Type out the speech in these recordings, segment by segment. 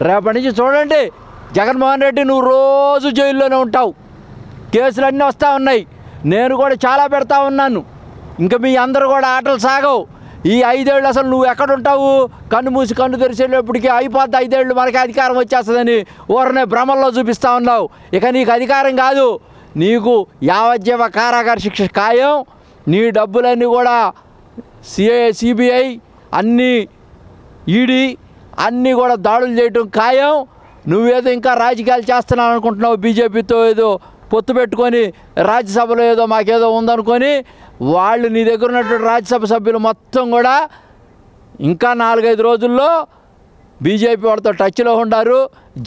రేపటి నుంచి చూడండి, జగన్మోహన్ రెడ్డి నువ్వు రోజు జైల్లోనే ఉంటావు. కేసులన్నీ వస్తూ ఉన్నాయి, నేను కూడా చాలా పెడతా ఉన్నాను. ఇంకా మీ అందరూ కూడా ఆటలు సాగవు. ఈ 5 ఏళ్ళు అసలు నువ్వు ఎక్కడుంటావు? కన్ను మూసి కన్ను తెరిచేటప్పటికి అయిపోద్ది 5 ఏళ్ళు, మనకి అధికారం వచ్చేస్తుందని ఊరనే భ్రమంలో చూపిస్తూ ఉన్నావు. ఇక నీకు అధికారం కాదు, నీకు యావజ్జీవ కారాగార శిక్ష ఖాయం. నీ డబ్బులన్నీ కూడా సిబిఐ అన్నీ, ఈడీ అన్నీ కూడా దాడులు చేయటం ఖాయం. నువ్వేదో ఇంకా రాజకీయాలు చేస్తున్నావు అనుకుంటున్నావు, బీజేపీతో ఏదో పొత్తు పెట్టుకొని రాజ్యసభలో ఏదో మాకేదో ఉందనుకొని. వాళ్ళు నీ దగ్గర ఉన్నటువంటి రాజ్యసభ సభ్యులు మొత్తం కూడా ఇంకా 4-5 రోజుల్లో బీజేపీ వాళ్ళతో టచ్లో ఉంటారు,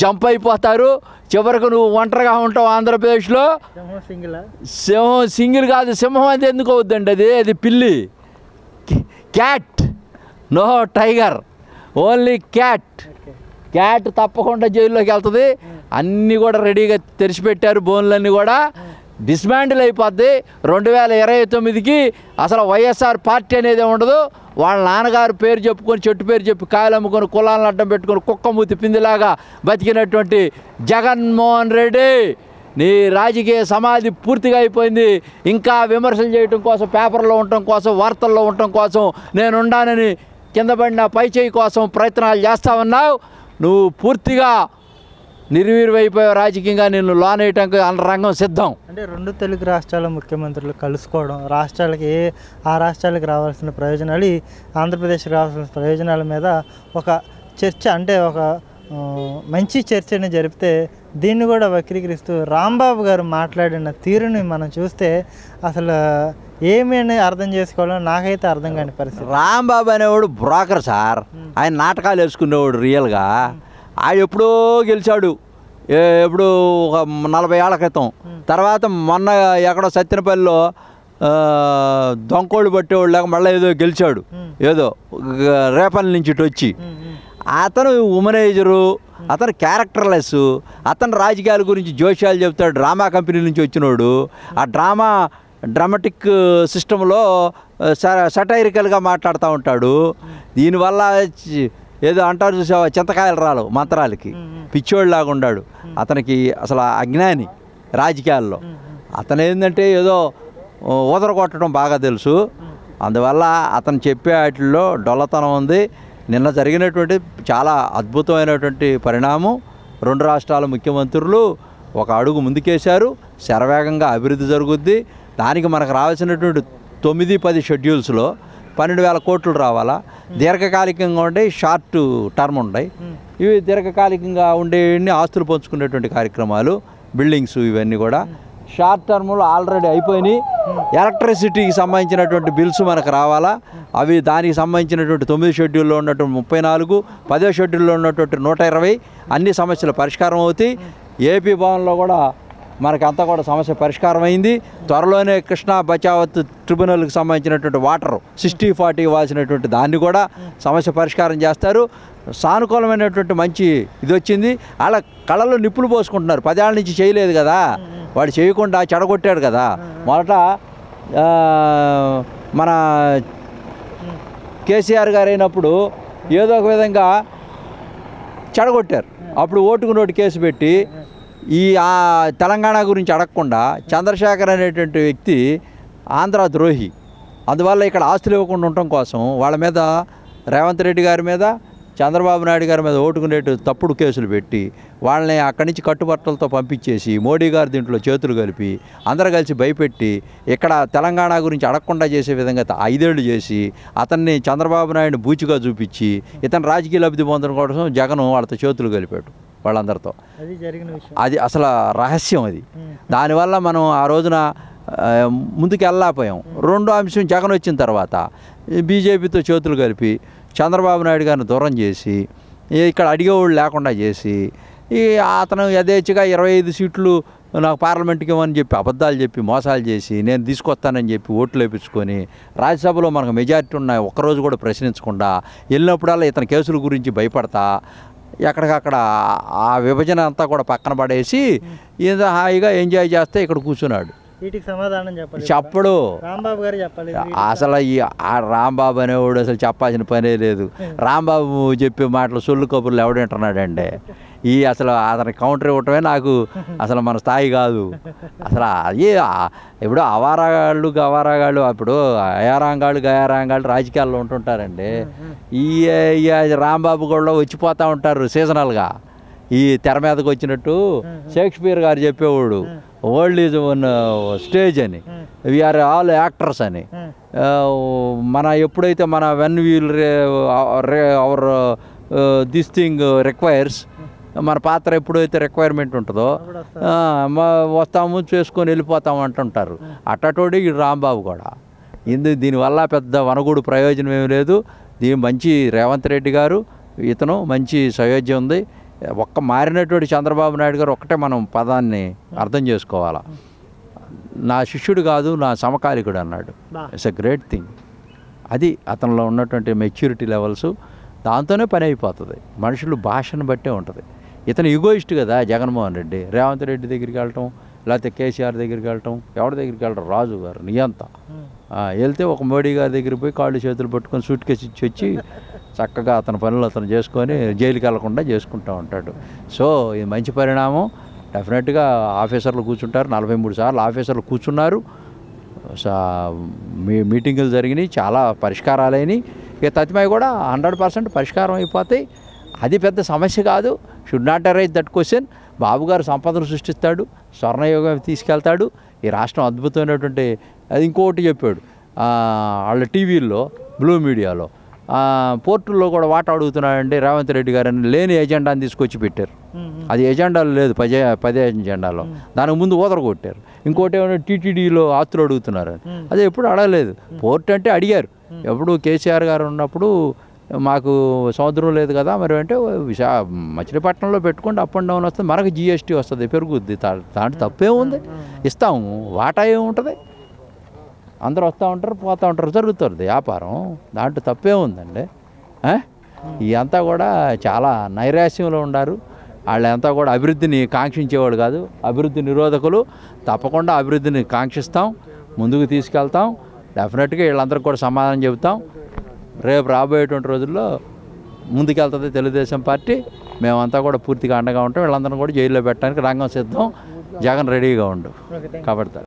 జంప్ అయిపోతారు. చివరికి నువ్వు ఒంటరిగా ఉంటావు ఆంధ్రప్రదేశ్లో. సింహం సింగిల్ కాదు, సింహం అది ఎందుకు అవుద్దండి? అది పిల్లి, cat, no tiger, only cat. Cat తప్పకుండా జైల్లోకి వెళ్తుంది. అన్నీ కూడా రెడీగా తెరిచిపెట్టారు, బోన్లన్నీ కూడా. డిస్మాండిల్ అయిపోద్ది. 2029కి అసలు వైఎస్ఆర్ పార్టీ అనేది ఉండదు. వాళ్ళ నాన్నగారు పేరు చెప్పుకొని, చెట్టు పేరు చెప్పి కాయలు అమ్ముకొని, కులాలను అడ్డం పెట్టుకొని, కుక్క మూతి పిందిలాగా బతికినటువంటి జగన్మోహన్ రెడ్డి, నీ రాజకీయ సమాధి పూర్తిగా అయిపోయింది. ఇంకా విమర్శలు చేయటం కోసం, పేపర్లో ఉండటం కోసం, వార్తల్లో ఉండటం కోసం, నేనుండానని కింద పడిన పై చేయి కోసం ప్రయత్నాలు చేస్తూ ఉన్నావు. నువ్వు పూర్తిగా నిర్వీర్యమైపోయావు రాజకీయంగా. నిన్ను లోనేయటానికి రంగం సిద్ధం. అంటే 2 తెలుగు రాష్ట్రాల ముఖ్యమంత్రులు కలుసుకోవడం, రాష్ట్రాలకి ఆ రాష్ట్రాలకు రావాల్సిన ప్రయోజనాలు, ఈ ఆంధ్రప్రదేశ్కి రావాల్సిన ప్రయోజనాల మీద ఒక చర్చ, అంటే ఒక మంచి చర్చని జరిపితే దీన్ని కూడా వక్రీకరిస్తూ రాంబాబు గారు మాట్లాడిన తీరుని మనం చూస్తే అసలు ఏమి అని అర్థం చేసుకోవాలో నాకైతే అర్థం కాని పరిస్థితి. రాంబాబు అనేవాడు బ్రోకర్ సార్. ఆయన నాటకాలు వేసుకునేవాడు రియల్గా. ఆయన ఎప్పుడో గెలిచాడు, ఎప్పుడు ఒక 40 ఏళ్ల క్రితం. తర్వాత మొన్న ఎక్కడో సత్యనపల్లిలో దొంకోళ్ళు పట్టేవాళ్ళు లేక మళ్ళీ ఏదో గెలిచాడు, ఏదో రేపల్లి నుంచి ఇటు వచ్చి. అతను ఉమనైజరు, అతను క్యారెక్టర్లెస్, అతను రాజకీయాల గురించి జోష్యాలు చెప్తాడు. డ్రామా కంపెనీ నుంచి వచ్చినోడు. ఆ డ్రామాటిక్ సిస్టంలో సటైరికల్గా మాట్లాడుతూ ఉంటాడు. దీనివల్ల ఏదో అంటారు చూసావా, చింతకాయలు రాలు మంత్రాలకి, పిచ్చోళ్ళలాగా ఉన్నాడు. అతనికి అసలు అజ్ఞాని రాజకీయాల్లో. అతను ఏంటంటే ఏదో ఊదరగొట్టడం బాగా తెలుసు. అందువల్ల అతను చెప్పే వాటిల్లో డొల్లతనం ఉంది. నిన్న జరిగినటువంటి చాలా అద్భుతమైనటువంటి పరిణామం. 2 రాష్ట్రాల ముఖ్యమంత్రులు ఒక అడుగు ముందుకేశారు. శరవేగంగా అభివృద్ధి జరుగుద్ది. దానికి మనకు రావాల్సినటువంటి 9-10 షెడ్యూల్స్లో 12,000 కోట్లు రావాలా. దీర్ఘకాలికంగా ఉండే, షార్ట్ టర్మ్ ఉంటాయి. ఇవి దీర్ఘకాలికంగా ఉండే ఆస్తులు పంచుకునేటువంటి కార్యక్రమాలు, బిల్డింగ్స్, ఇవన్నీ కూడా షార్ట్ టర్మ్లో ఆల్రెడీ అయిపోయినాయి. ఎలక్ట్రిసిటీకి సంబంధించినటువంటి బిల్స్ మనకు రావాలా. అవి దానికి సంబంధించినటువంటి 9 షెడ్యూల్లో ఉన్నటువంటి 34, 10వ షెడ్యూల్లో ఉన్నటువంటి 120 అన్ని సమస్యలు పరిష్కారం అవుతాయి. ఏపీ భవన్లో కూడా మనకంతా కూడా సమస్య పరిష్కారం అయింది. త్వరలోనే కృష్ణా బచావత్ ట్రిబ్యునల్కి సంబంధించినటువంటి వాటర్ 60-40 ఇవ్వాల్సినటువంటి దాన్ని కూడా సమస్య పరిష్కారం చేస్తారు. సానుకూలమైనటువంటి మంచి ఇది వచ్చింది. వాళ్ళ కళ్ళల్లో నిప్పులు పోసుకుంటున్నారు. 10 ఏళ్ళ నుంచి చేయలేదు కదా, వాడు చేయకుండా చెడగొట్టాడు కదా. మొదట మన కేసీఆర్ గారు అయినప్పుడు ఏదో ఒక విధంగా చెడగొట్టారు. అప్పుడు ఓటుకు నోటు కేసు పెట్టి ఈ తెలంగాణ గురించి అడగకుండా చంద్రశేఖర్ అనేటువంటి వ్యక్తి ఆంధ్ర ద్రోహి. అందువల్ల ఇక్కడ ఆస్తులు ఇవ్వకుండా ఉండటం కోసం వాళ్ళ మీద, రేవంత్ రెడ్డి గారి మీద, చంద్రబాబు నాయుడు గారి మీద ఓటుకునేటు తప్పుడు కేసులు పెట్టి వాళ్ళని అక్కడి నుంచి కట్టుబట్టలతో పంపించేసి మోడీ గారు దీంట్లో చేతులు కలిపి అందరూ కలిసి భయపెట్టి ఇక్కడ తెలంగాణ గురించి అడగకుండా చేసే విధంగా 5 ఏళ్ళు చేసి అతన్ని చంద్రబాబు నాయుడు బూచిగా చూపించి ఇతను రాజకీయ లబ్ధి పొందడం కోసం జగన్ వాళ్ళతో చేతులు కలిపాడు వాళ్ళందరితో. అది అసలు రహస్యం. అది దానివల్ల మనం ఆ రోజున ముందుకు వెళ్ళలేకపోయాం. 2వ అంశం, జగన్ వచ్చిన తర్వాత బీజేపీతో చేతులు కలిపి చంద్రబాబు నాయుడు గారిని దూరం చేసి ఇక్కడ అడిగేవాళ్ళు లేకుండా చేసి అతను యథేచ్ఛగా 25 సీట్లు నాకు పార్లమెంట్కి ఇవ్వని చెప్పి అబద్ధాలు చెప్పి మోసాలు చేసి నేను తీసుకొస్తానని చెప్పి ఓట్లు వేయించుకొని రాజ్యసభలో మనకు మెజారిటీ ఉన్నాయి ఒక్కరోజు కూడా ప్రశ్నించకుండా వెళ్ళినప్పుడల్లా ఇతని కేసుల గురించి భయపడతా ఎక్కడికక్కడ ఆ విభజన అంతా కూడా పక్కన పడేసి ఏదో హాయిగా ఎంజాయ్ చేస్తే ఇక్కడ కూర్చున్నాడు. వీటికి సమాధానం చెప్పాలి. చెప్పడు రాంబాబు గారు చెప్పాలి. అసలు ఆ రాంబాబు అనేవాడు అసలు చెప్పాల్సిన పనే లేదు. రాంబాబు చెప్పే మాటలు సొల్లు కబుర్లు ఎవడంటున్నాడండి. అసలు అతని కౌంటర్ ఇవ్వటమే నాకు అసలు మన స్థాయి కాదు. అసలు ఇప్పుడు గవారాగాళ్ళు ఇప్పుడు గయారాంగాళ్ళు రాజకీయాల్లో ఉంటుంటారండి. ఈ రాంబాబు కూడా వచ్చిపోతూ ఉంటారు సీజనల్గా. ఈ తెర మీదకి వచ్చినట్టు షేక్స్పియర్ గారు చెప్పేవాడు వరల్డ్ ఈజ్ వన్ స్టేజ్ అని, వీఆర్ ఆల్ యాక్టర్స్ అని. ఎప్పుడైతే when we'll our this thing requires, మన పాత్ర ఎప్పుడైతే రిక్వైర్మెంట్ ఉంటుందో వస్తాము చేసుకొని వెళ్ళిపోతాము అంటుంటారు. అట్టటోడి ఈ రాంబాబు కూడా దీనివల్ల పెద్ద వనగూడు ప్రయోజనం ఏమి లేదు. మంచి రేవంత్ రెడ్డి గారు ఇతను మంచి సయోధ్యం ఉంది. మారినటువంటి చంద్రబాబు నాయుడు గారు ఒక్కటే మనం పదాన్ని అర్థం చేసుకోవాలా, నా శిష్యుడు కాదు నా సమకాలికుడు అన్నాడు. It's a great thing. అది అతనిలో ఉన్నటువంటి మెచ్యూరిటీ లెవెల్స్. దాంతోనే పని అయిపోతుంది. మనుషులు భాషను బట్టే ఉంటుంది. ఇతను ఈగోయిస్ట్ కదా జగన్మోహన్ రెడ్డి. రేవంత్ రెడ్డి దగ్గరికి వెళ్ళటం, లేకపోతే కేసీఆర్ దగ్గరికి వెళ్ళటం, ఎవరి దగ్గరికి వెళ్ళటం, రాజు గారు నియంత వెళ్తే ఒక మోడీ గారి దగ్గరికి పోయి కాళ్ళు చేతులు పట్టుకొని సూట్ కేసు ఇచ్చి వచ్చి చక్కగా అతని పనులు అతను చేసుకొని జైలుకి వెళ్లకుండా చేసుకుంటూ ఉంటాడు. సో ఇది మంచి పరిణామం. డెఫినెట్గా ఆఫీసర్లు కూర్చుంటారు. 43 సార్లు ఆఫీసర్లు కూర్చున్నారు. మీటింగులు జరిగినాయి, చాలా పరిష్కారాలైనవి. తతిమై కూడా 100% పరిష్కారం అయిపోతాయి. అది పెద్ద సమస్య కాదు. Should not arise that question. Babu గారు సంపదను సృష్టిస్తాడు, స్వర్ణయోగం తీసుకెళ్తాడు. ఈ రాష్ట్రం అద్భుతమైనటువంటి అది ఇంకొకటి చెప్పాడు వాళ్ళ టీవీల్లో, బ్లూ మీడియాలో, పోర్టుల్లో కూడా వాటా అడుగుతున్నాడండి రేవంత్ రెడ్డి గారు అని లేని ఎజెండాని తీసుకొచ్చి పెట్టారు. అది ఎజెండాలో లేదు, పదే ఎజెండాలో. దానికి ముందు కొట్టారు. ఇంకోటి ఏమైనా టీటీడీలో ఆస్తులు అడుగుతున్నారు. అదే ఎప్పుడు అడగలేదు. పోర్ట్ అంటే అడిగారు. ఎప్పుడు కేసీఆర్ గారు ఉన్నప్పుడు మాకు సముద్రం లేదు కదా మరి అంటే మచిలీపట్నంలో పెట్టుకుంటే అప్ అండ్ డౌన్ వస్తుంది, మనకు జిఎస్టీ వస్తుంది, పెరుగుద్ది. దాంట్లో తప్పేముంది, ఇస్తాము. వాటా ఏముంటుంది, అందరూ వస్తూ ఉంటారు పోతూ ఉంటారు, జరుగుతుంది వ్యాపారం. దాంట్లో తప్పేముందండి. ఇదంతా కూడా చాలా నైరాశ్యంలో ఉన్నారు. వాళ్ళంతా కూడా అభివృద్ధిని కాంక్షించేవాడు కాదు, అభివృద్ధి నిరోధకులు. తప్పకుండా అభివృద్ధిని కాంక్షిస్తాం, ముందుకు తీసుకెళ్తాం. డెఫినెట్గా వీళ్ళందరికీ కూడా సమాధానం చెబుతాం. రేపు రాబోయేటువంటి రోజుల్లో ముందుకెళ్తుంది తెలుగుదేశం పార్టీ. మేమంతా కూడా పూర్తిగా అండగా ఉంటాం. వీళ్ళందరినీ కూడా జైల్లో పెట్టడానికి రంగం సిద్ధం. జగన్ రెడీగా ఉండు కాబట్టి